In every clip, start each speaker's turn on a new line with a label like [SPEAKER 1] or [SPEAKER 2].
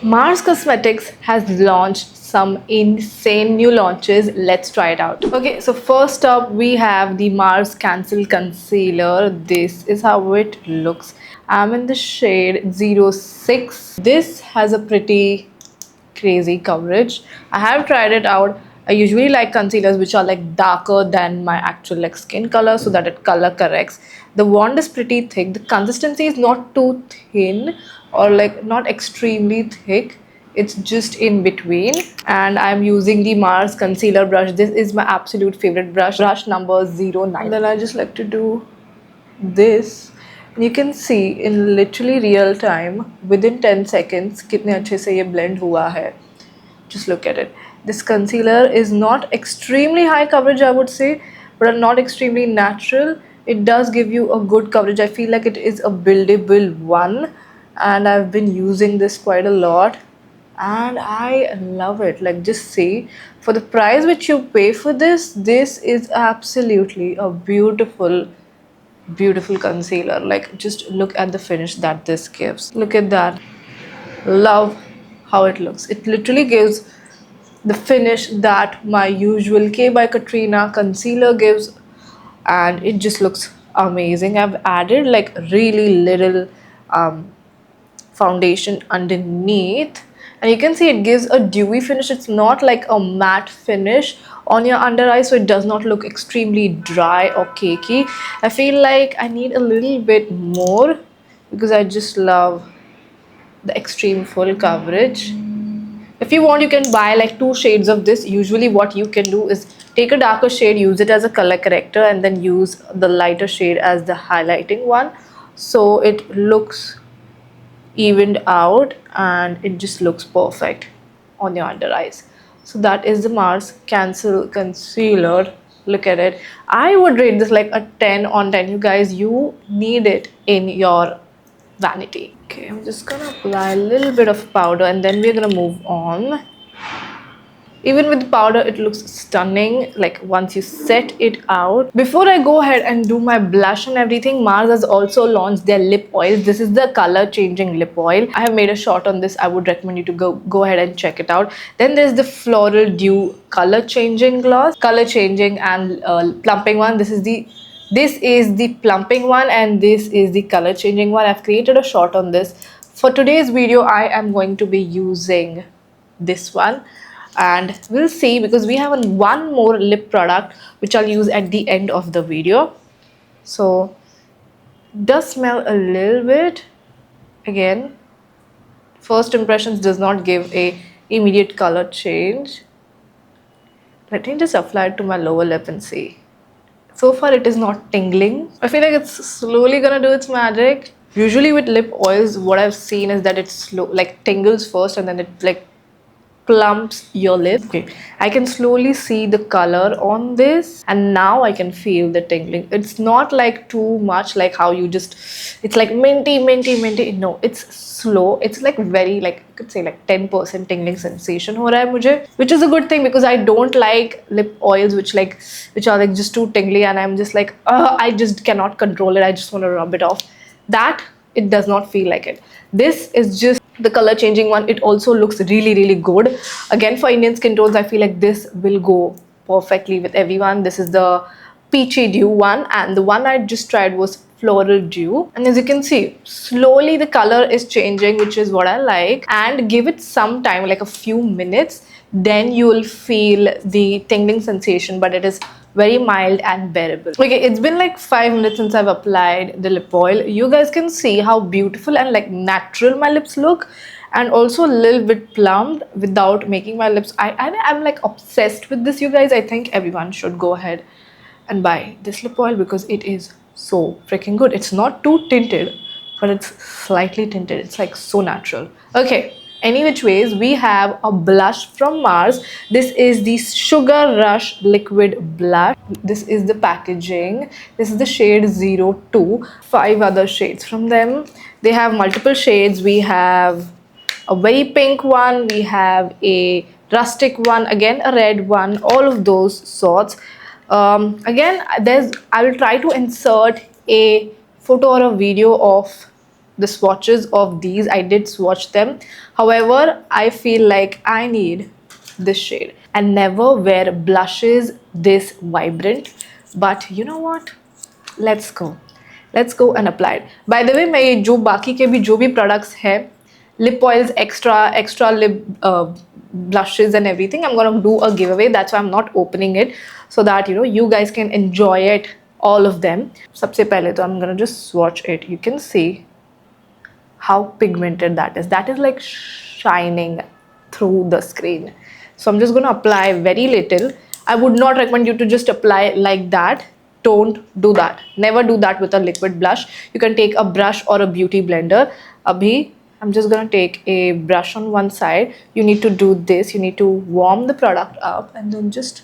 [SPEAKER 1] Mars Cosmetics has launched some insane new launches. Let's try it out. Okay, so first up we have the Mars Cancel Concealer. This is how it looks. I'm in the shade 06. This has a pretty crazy coverage. I have tried it out. I usually like concealers which are like darker than my actual like skin color so that it color corrects. The wand is pretty thick. The consistency is not too thin or like not extremely thick. It's just in between, and I'm using the Mars concealer brush. This is my absolute favorite brush number 09. And then I just like to do this. You can see in literally real time within 10 seconds कितने अच्छे से ये blend हुआ है. Just look at it. This concealer is not extremely high coverage, I would say, but not extremely natural. It does give you a good coverage. I feel like it is a buildable one, and I've been using this quite a lot and I love it. Like, just see, for the price which you pay for this, this is absolutely a beautiful concealer. Like, just look at the finish that this gives. Look at that. Love how it looks. It literally gives the finish that my usual K by Katrina concealer gives, and it just looks amazing. I've added like really little foundation underneath, and you can see it gives a dewy finish. It's not like a matte finish on your under eye, so it does not look extremely dry or cakey. I feel like I need a little bit more because I just love the extreme full coverage. If you want, you can buy like 2 shades of this. Usually what you can do is take a darker shade, use it as a color corrector, and then use the lighter shade as the highlighting one, so it looks evened out and it just looks perfect on your under eyes. So that is the Mars Cancel Concealer. Look at it. I would rate this like a 10 on 10. You guys, you need it in your vanity. Okay, I'm just gonna apply a little bit of powder and then we're gonna move on. Even with the powder, it looks stunning, like once you set it out. Before I go ahead and do my blush and everything, Mars has also launched their lip oils. This is the color changing lip oil. I have made a short on this. I would recommend you to go ahead and check it out. Then there's the Floral Dew color changing gloss, color changing and plumping one. This is the plumping one and this is the color changing one. I've created a short on this. For today's video, I am going to be using this one, and we'll see because we have one more lip product which I'll use at the end of the video. So it does smell a little bit. Again, first impressions does not give a immediate color change. Let me just apply it to my lower lip and see. So far it is not tingling. I feel like it's slowly gonna do its magic. Usually with lip oils, what I've seen is that it's slow, like tingles first and then it like plumps your lip. Okay, I can slowly see the color on this and now I can feel the tingling. It's not like too much like how you just, it's like minty. No, it's slow. It's like very, like I could say like 10% tingling sensation ho raha hai mujhe, which is a good thing because I don't like lip oils which are like just too tingly and I'm just like I just cannot control it. I just want to rub it off. That it does not feel like it. This is just the color changing one. It also looks really good. Again, for Indian skin tones, I feel like this will go perfectly with everyone. This is the Peachy Dew one, and the one I just tried was Floral Dew. And as you can see, slowly the color is changing, which is what I like. And give it some time, like a few minutes, then you will feel the tingling sensation, but it is very mild and bearable. Okay, it's been like 5 minutes since I've applied the lip oil. You guys can see how beautiful and like natural my lips look, and also a little bit plumped without making my lips. I'm like obsessed with this, you guys. I think everyone should go ahead and buy this lip oil because it is so freaking good. It's not too tinted, but it's slightly tinted. It's like so natural. Okay, any which ways, we have a blush from Mars. This is the Sugar Rush liquid blush. This is the packaging. This is the shade 02. 5 other shades from them. They have multiple shades. We have a very pink one, we have a rustic one, again a red one, all of those sorts. Again, I will try to insert a photo or a video of the swatches of these. I did swatch them. However, I feel like I need this shade. I never wear blushes this vibrant, but you know what? Let's go and apply it. By the way, मैं जो बाकी के भी जो भी products है, lip oils, extra lip blushes and everything, I'm gonna do a giveaway. That's why I'm not opening it, so that you guys can enjoy it, all of them. सबसे पहले तो I'm gonna just swatch it. You can see how pigmented that is. That is like shining through the screen. So I'm just going to apply very little. I would not recommend you to just apply like that. Don't do that. Never do that with a liquid blush. You can take a brush or a beauty blender. Abhi, I'm just going to take a brush on one side. You need to do this. You need to warm the product up and then just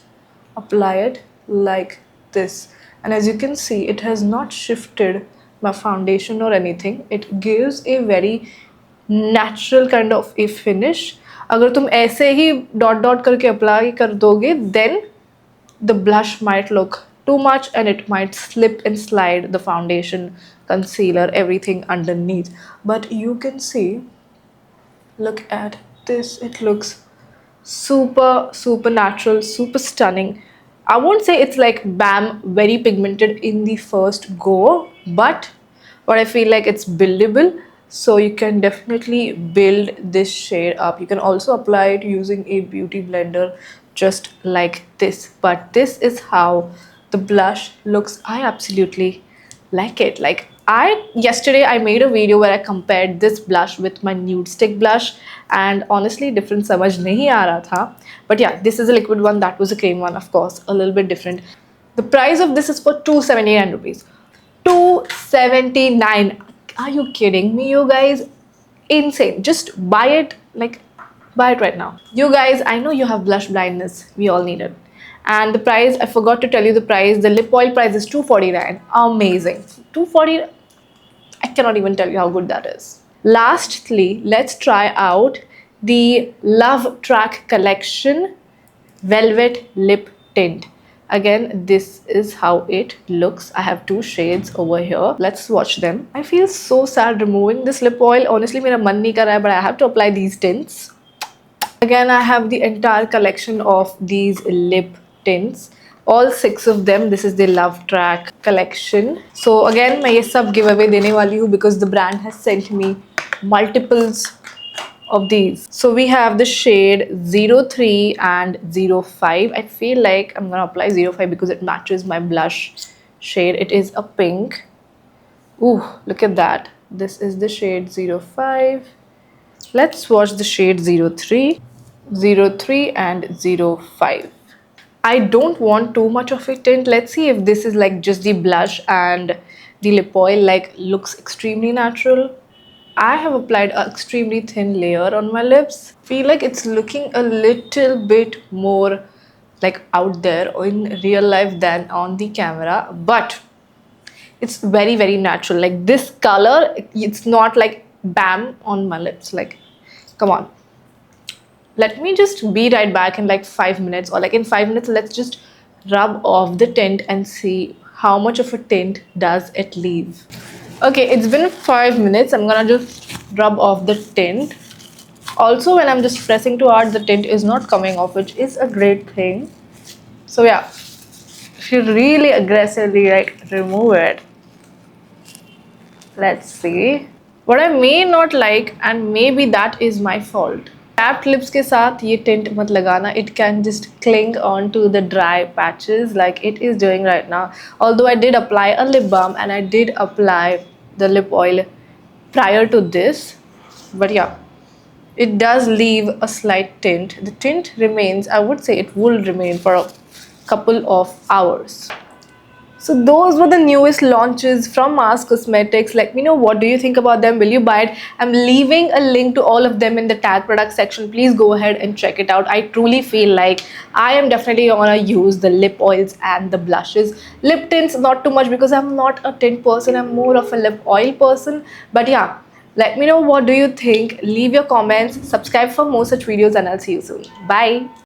[SPEAKER 1] apply it like this. And as you can see, it has not shifted my foundation or anything. It gives a very natural kind of a finish. अगर तुम ऐसे ही dot करके apply कर दोगे, then the blush might look too much and it might slip and slide the foundation, concealer, everything underneath. But you can see, look at this, it looks super natural, super stunning. I won't say it's like bam, very pigmented in the first go, but I feel like it's buildable. So you can definitely build this shade up. You can also apply it using a beauty blender just like this. But this is how the blush looks. I absolutely like it. Like yesterday I made a video where I compared this blush with my nude stick blush, and honestly difference samajh nahi aa raha tha. But yeah, this is a liquid one, that was a cream one, of course, a little bit different. The price of this is for 279 rupees. 279. Are you kidding me, you guys? Insane. Just buy it, like buy it right now. You guys, I know you have blush blindness. We all need it. And the price, I forgot to tell you the price. The lip oil price is 249. Amazing. 240. I cannot even tell you how good that is. Lastly, let's try out the Love Track Collection Velvet Lip Tint. Again, this is how it looks. I have two shades over here. Let's swatch them. I feel so sad removing this lip oil. Honestly, mera man nahi kar raha hai, but I have to apply these tints. Again, I have the entire collection of these lip tints. All 6 of them. This is the Love Track collection. So again, मैं ये सब giveaway देने वाली हूँ because the brand has sent me multiples of these. So we have the shade 03 and 05. I feel like I'm gonna apply 05 because it matches my blush shade. It is a pink. Ooh, look at that. This is the shade 05. Let's swatch the shade 03 and 05. I don't want too much of a tint. Let's see if this is like just the blush and the lip oil like looks extremely natural. I have applied an extremely thin layer on my lips. Feel like it's looking a little bit more like out there in real life than on the camera, but it's very natural. Like this color, it's not like bam on my lips. Like, come on. Let me just be right back in like 5 minutes, or like in 5 minutes, let's just rub off the tint and see how much of a tint does it leave. Okay, it's been 5 minutes. I'm gonna just rub off the tint. Also, when I'm just pressing too hard, the tint is not coming off, which is a great thing. So yeah, if you really aggressively like remove it, let's see. What I may not like, and maybe that is my fault. Tapped lips के साथ ये tint मत लगाना. It can just cling onto the dry patches like it is doing right now. Although I did apply a lip balm and I did apply the lip oil prior to this, but yeah, it does leave a slight tint. The tint remains, I would say it will remain for a couple of hours. So those were the newest launches from Mars Cosmetics. Let me know, what do you think about them? Will you buy it? I'm leaving a link to all of them in the tag product section. Please go ahead and check it out. I truly feel like I am definitely gonna use the lip oils and the blushes. Lip tints, not too much because I'm not a tint person. I'm more of a lip oil person. But yeah, let me know, what do you think? Leave your comments, subscribe for more such videos, and I'll see you soon. Bye.